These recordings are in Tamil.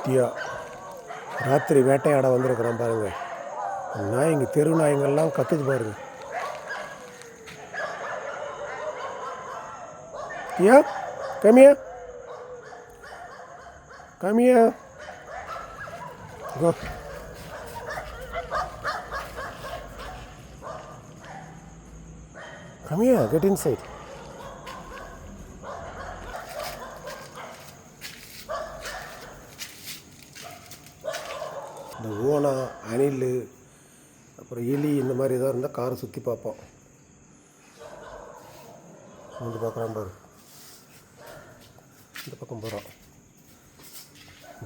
தியா ராத்திரி வேட்டையாட வந்திருக்கிறோம் பாருங்கள். நாய்ங்க, தெரு நாய்ங்கள்லாம் கத்துது பாருங்க. தியா கம்மியா கம்மியா கோ. Come here, get inside. இந்த ஓனா, அணில், அப்புறம் எலி இந்த மாதிரி எதாவது இருந்தால் காரை சுற்றி பார்ப்போம். வந்து பார்க்குறான் பாரு. இந்த பக்கம் போகிறான்.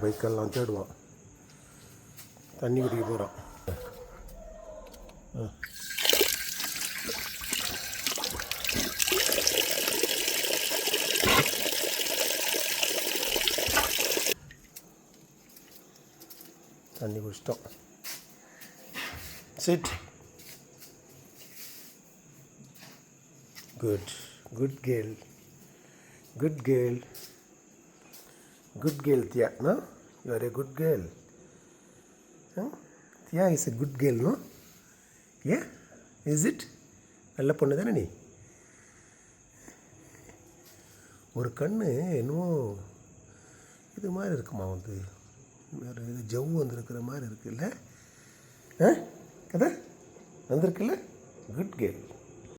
பைக்கெல்லாம் தேடுவான். தண்ணி குடிக்க போகிறான். தண்ணி குடிச்சிட்டோம். Sit. Good good girl, good girl, good girl Dhiya. No, you are a good girl. Dhiya is a good girl. No, a is it? நல்ல பொண்ணு தானே நீ? ஒரு கண்ணு என்னமோ இது மாதிரி இருக்குமா, வந்து வேறு இது ஜவ்வு வந்துருக்கிற மாதிரி இருக்குல்ல? கதை வந்திருக்குல்ல? Good girl.